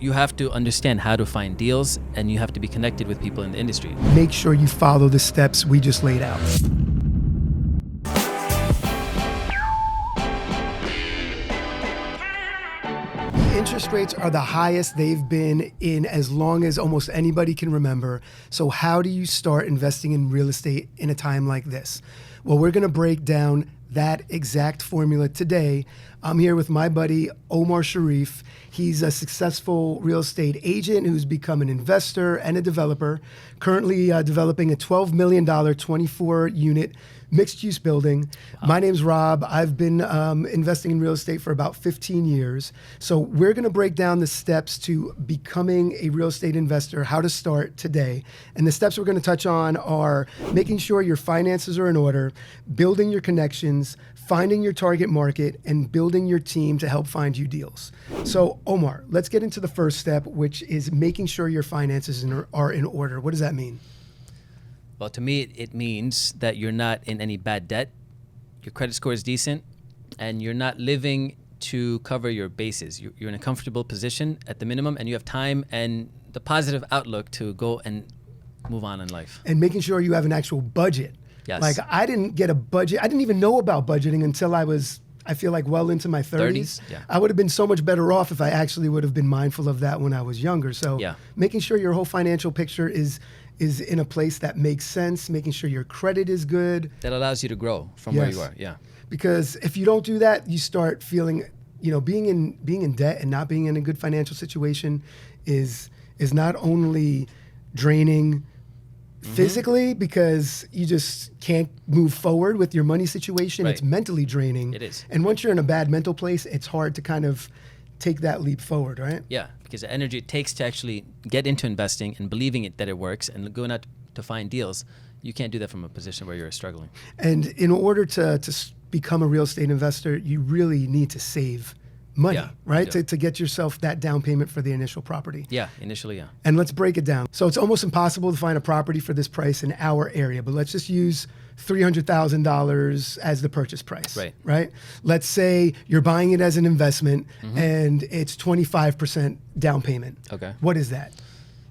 You have to understand how to find deals, and you have to be connected with people in the industry. Make sure you follow the steps we just laid out. Interest rates are the highest they've been in as long as almost anybody can remember. So how do you start investing in real estate in a time like this? Well, we're going to break down that exact formula today. I'm here with my buddy, Omar Sharif. He's a successful real estate agent who's become an investor and a developer, currently developing a $12 million 24-unit mixed-use building. Wow. My name's Rob. I've been investing in real estate for about 15 years. So we're going to break down the steps to becoming a real estate investor, how to start today. And the steps we're going to touch on are making sure your finances are in order, building your connections, finding your target market, and building your team to help find you deals. So Omar, let's get into the first step, which is making sure your finances are in order. What does that mean? Well, to me, it means that you're not in any bad debt, your credit score is decent, and you're not living to cover your bases. You're in a comfortable position at the minimum, and you have time and the positive outlook to go and move on in life. And making sure you have an actual budget. Yes. Like, I didn't get a budget. I didn't even know about budgeting until I feel like well into my 30s. Yeah. I would have been so much better off if I actually would have been mindful of that when I was younger. So making sure your whole financial picture is in a place that makes sense, making sure your credit is good. That allows you to grow from where you are, yeah. Because if you don't do that, you start feeling, being in debt and not being in a good financial situation is not only draining physically, because you just can't move forward with your money situation. Right. It's mentally draining. It is. And once you're in a bad mental place, it's hard to kind of take that leap forward, right? Yeah, because the energy it takes to actually get into investing and believing that it works and going out to find deals, you can't do that from a position where you're struggling. And in order to become a real estate investor, you really need to save money, right? To get yourself that down payment for the initial property. Yeah, initially, yeah. And let's break it down. So it's almost impossible to find a property for this price in our area, but let's just use $300,000 as the purchase price, right? Let's say you're buying it as an investment and it's 25% down payment. Okay. What is that?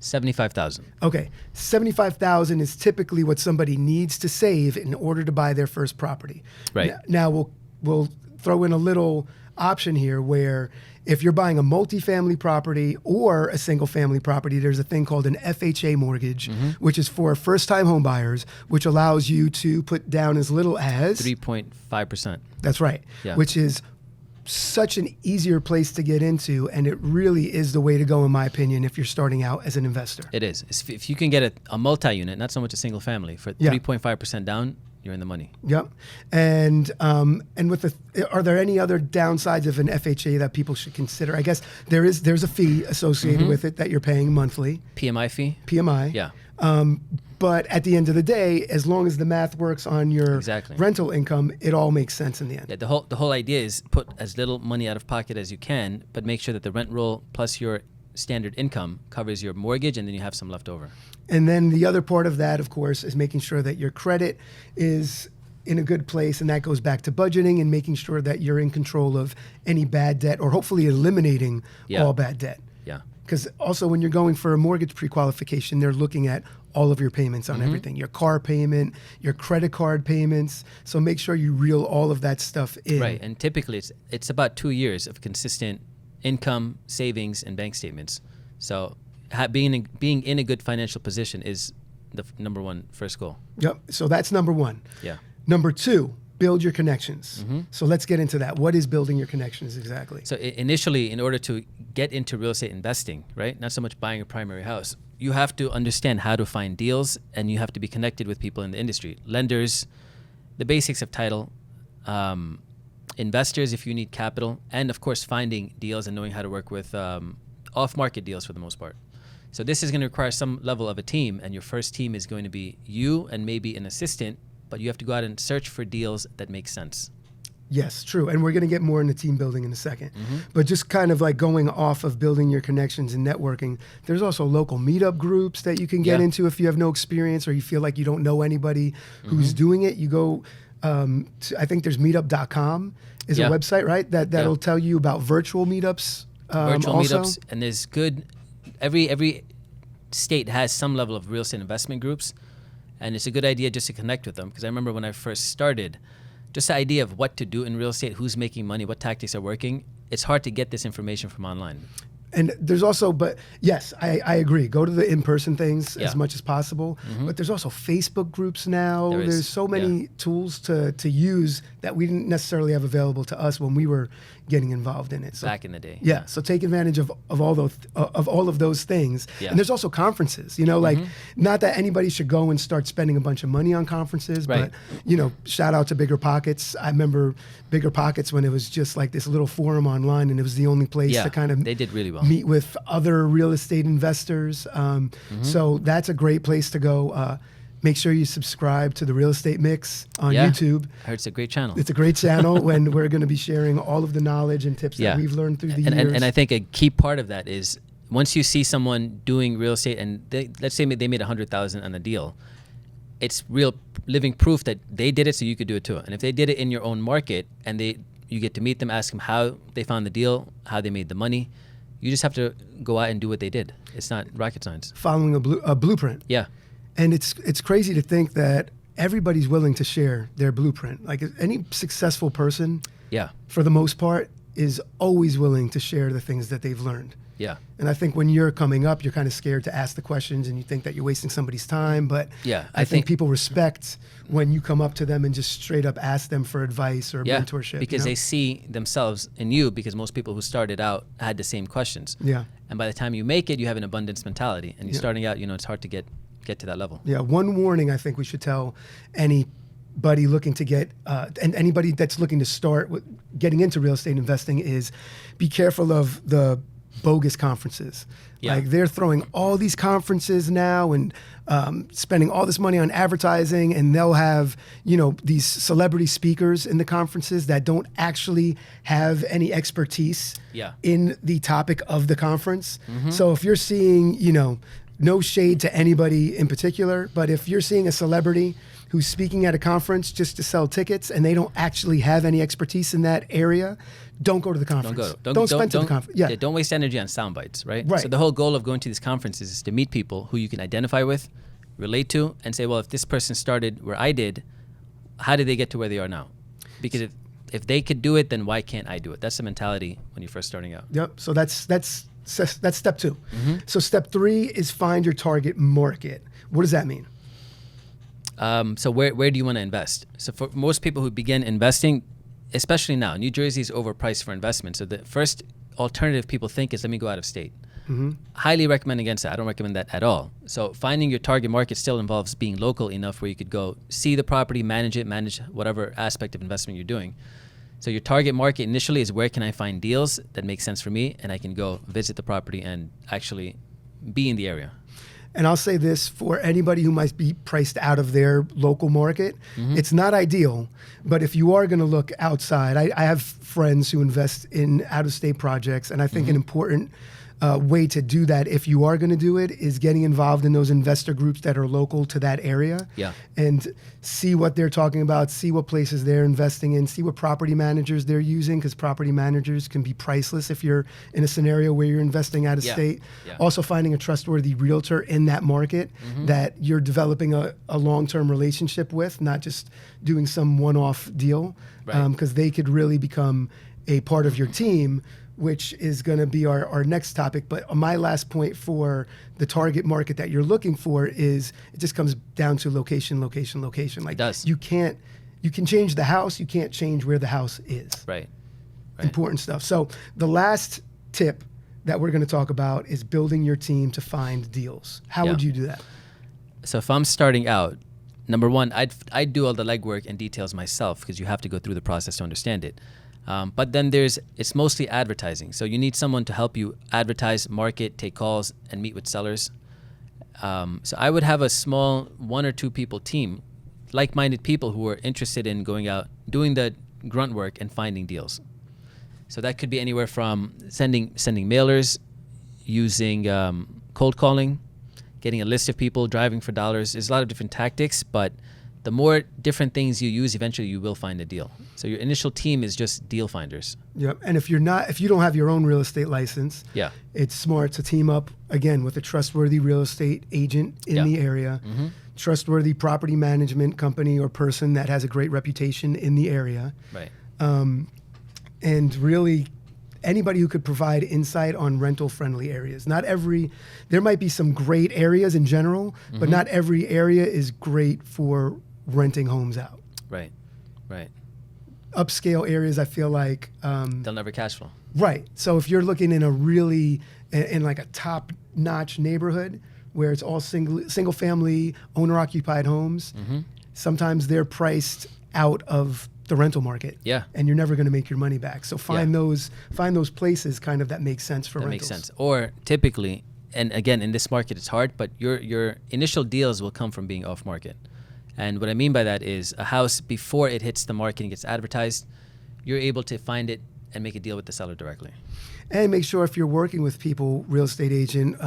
$75,000. Okay. $75,000 is typically what somebody needs to save in order to buy their first property. Right. Now we'll throw in a little option here where if you're buying a multifamily property or a single family property, there's a thing called an FHA mortgage, which is for first-time home buyers, which allows you to put down as little as 3.5%. That's right. Yeah. Which is such an easier place to get into, and it really is the way to go, in my opinion, if you're starting out as an investor. It is. If you can get a multi-unit, not so much a single family, for 3.5% down, you're in the money. Yep. And are there any other downsides of an FHA that people should consider? I guess there's a fee associated with it that you're paying monthly. PMI fee? PMI. Yeah. But at the end of the day, as long as the math works on your rental income, it all makes sense in the end. Yeah, the whole idea is put as little money out of pocket as you can, but make sure that the rent roll plus your standard income covers your mortgage, and then you have some left over. And then the other part of that, of course, is making sure that your credit is in a good place, and that goes back to budgeting and making sure that you're in control of any bad debt, or hopefully eliminating all bad debt. Yeah. Because also when you're going for a mortgage pre-qualification, they're looking at all of your payments on everything, your car payment, your credit card payments. So make sure you reel all of that stuff in. Right, and typically it's about 2 years of consistent income, savings, and bank statements. So being in a good financial position is the number one first goal. Yep. So that's number one. Yeah. Number two, build your connections. So let's get into that. What is building your connections exactly? So initially, in order to get into real estate investing, right, not so much buying a primary house, you have to understand how to find deals, and you have to be connected with people in the industry, lenders, the basics of title, investors if you need capital, and of course finding deals and knowing how to work with off-market deals for the most part. So this is going to require some level of a team, and your first team is going to be you and maybe an assistant, but you have to go out and search for deals that make sense. Yes, true. And we're going to get more into team building in a second. But just kind of like going off of building your connections and networking, there's also local meetup groups that you can get into if you have no experience or you feel like you don't know anybody who's doing it. You go I think there's meetup.com is a website, right? That'll tell you about virtual meetups Virtual also. meetups, and there's good. Every state has some level of real estate investment groups, and it's a good idea just to connect with them. Because I remember when I first started, just the idea of what to do in real estate, who's making money, what tactics are working. It's hard to get this information from online. And there's also, but yes, I agree. Go to the in-person things Yeah. as much as possible. Mhm. But there's also Facebook groups now. There is, There's so many tools to use that we didn't necessarily have available to us when we were getting involved in it. So, Back in the day. yeah. So take advantage of all of those things. Yeah. And there's also conferences. Like not that anybody should go and start spending a bunch of money on conferences, Right. but shout out to Bigger Pockets. I remember Bigger Pockets when it was just like this little forum online, and it was the only place Yeah, to kind of they did really well. meet with other real estate investors. So that's a great place to go. Make sure you subscribe to the Real Estate Mix on Yeah. YouTube. I heard it's a great channel. It's a great channel when we're going to be sharing all of the knowledge and tips Yeah. that we've learned through the and, years. and I think a key part of that is once you see someone doing real estate and let's say they made $100,000 on a deal, it's real living proof that they did it, so you could do it too. And if they did it in your own market and you get to meet them, ask them how they found the deal, how they made the money, you just have to go out and do what they did. It's not rocket science. Following a blueprint. Yeah. And it's crazy to think that everybody's willing to share their blueprint. Like any successful person, Yeah. for the most part, is always willing to share the things that they've learned. Yeah. And I think when you're coming up, you're kind of scared to ask the questions and you think that you're wasting somebody's time. But Yeah, I think people respect when you come up to them and just straight up ask them for advice or Yeah. mentorship. Because they see themselves in you, because most people who started out had the same questions. Yeah. And by the time you make it, you have an abundance mentality. And you're Yeah. starting out, it's hard to get to that level. Yeah. One warning I think we should tell anybody looking to get, and anybody that's looking to start getting into real estate investing is be careful of the bogus conferences. Yeah. Like they're throwing all these conferences now and spending all this money on advertising, and they'll have these celebrity speakers in the conferences that don't actually have any expertise Yeah. in the topic of the conference. Mm-hmm. So if you're seeing no shade to anybody in particular, but if you're seeing a celebrity who's speaking at a conference just to sell tickets and they don't actually have any expertise in that area, don't go to the conference. Don't spend to the conference. Yeah. Don't waste energy on sound bites, right? Right. So the whole goal of going to these conferences is to meet people who you can identify with, relate to, and say, well, if this person started where I did, how did they get to where they are now? Because if they could do it, then why can't I do it? That's the mentality when you're first starting out. Yep. So that's step 2. Mm-hmm. So step 3 is find your target market. What does that mean? So where do you want to invest? So for most people who begin investing, especially now, New Jersey is overpriced for investment. So the first alternative people think is, let me go out of state. Mm-hmm. Highly recommend against that. I don't recommend that at all. So finding your target market still involves being local enough where you could go see the property, manage whatever aspect of investment you're doing. So your target market initially is, where can I find deals that make sense for me, and I can go visit the property and actually be in the area. And I'll say this for anybody who might be priced out of their local market, it's not ideal, but if you are going to look outside, I have friends who invest in out-of-state projects, and I think an important way to do that, if you are going to do it, is getting involved in those investor groups that are local to that area. Yeah. And see what they're talking about, see what places they're investing in, see what property managers they're using, because property managers can be priceless if you're in a scenario where you're investing out of state. Yeah. Also finding a trustworthy realtor in that market that you're developing a long-term relationship with, not just doing some one-off deal, Right. because they could really become a part of your team, which is going to be our next topic. But my last point for the target market that you're looking for is, it just comes down to location. Like, It does. you can change the house, you can't change where the house is. Right. Important stuff. So the last tip that we're going to talk about is building your team to find deals. How Yeah. would you do that? So if I'm starting out, number one, I'd do all the legwork and details myself, because you have to go through the process to understand it. But then it's mostly advertising. So you need someone to help you advertise, market, take calls, and meet with sellers. So I would have a small 1 or 2 people team, like-minded people who are interested in going out, doing the grunt work and finding deals. So that could be anywhere from sending mailers, using cold calling, getting a list of people, driving for dollars. There's a lot of different tactics, but the more different things you use, eventually you will find a deal. So your initial team is just deal finders. Yep. And if you don't have your own real estate license, Yeah. it's smart to team up again with a trustworthy real estate agent in the area, trustworthy property management company or person that has a great reputation in the area. Right. And really anybody who could provide insight on rental friendly areas. There might be some great areas in general, but not every area is great for renting homes out. Right. Right. Upscale areas, I feel like They'll never cash flow. right. So if you're looking in in like a top notch neighborhood where it's all single family owner occupied homes, sometimes they're priced out of the rental market. Yeah. And you're never going to make your money back. So find those places kind of that make sense for That rentals. makes sense. Or typically, and again, in this market, it's hard, but your initial deals will come from being off market. And what I mean by that is a house, before it hits the market and gets advertised, you're able to find it and make a deal with the seller directly. And make sure if you're working with people, real estate agent,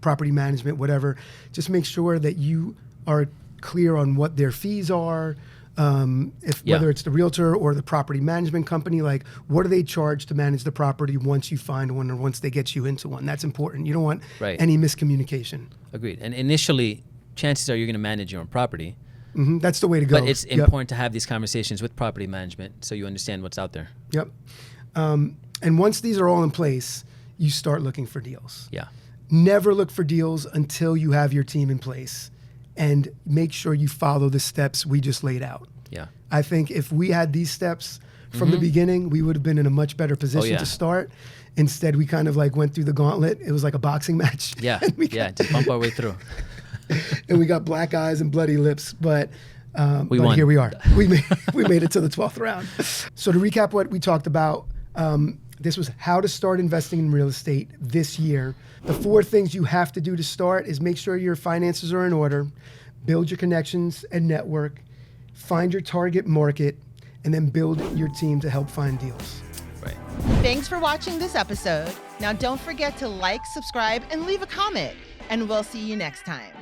property management, whatever, just make sure that you are clear on what their fees are. Whether it's the realtor or the property management company, like what do they charge to manage the property once you find one or once they get you into one? That's important. You don't want any miscommunication. Agreed. And initially, chances are you're going to manage your own property. That's the way to go. But it's important to have these conversations with property management so you understand what's out there. Yep. And once these are all in place, you start looking for deals. Yeah. Never look for deals until you have your team in place. And make sure you follow the steps we just laid out. Yeah. I think if we had these steps from the beginning, we would have been in a much better position to start. Instead, we kind of like went through the gauntlet. It was like a boxing match. Yeah. Just bump our way through. And we got black eyes and bloody lips, but won. Here we are. We made it to the 12th round. So to recap what we talked about, this was how to start investing in real estate this year. The 4 things you have to do to start is make sure your finances are in order, build your connections and network, find your target market, and then build your team to help find deals. Right. Thanks for watching this episode. Now don't forget to like, subscribe, and leave a comment. And we'll see you next time.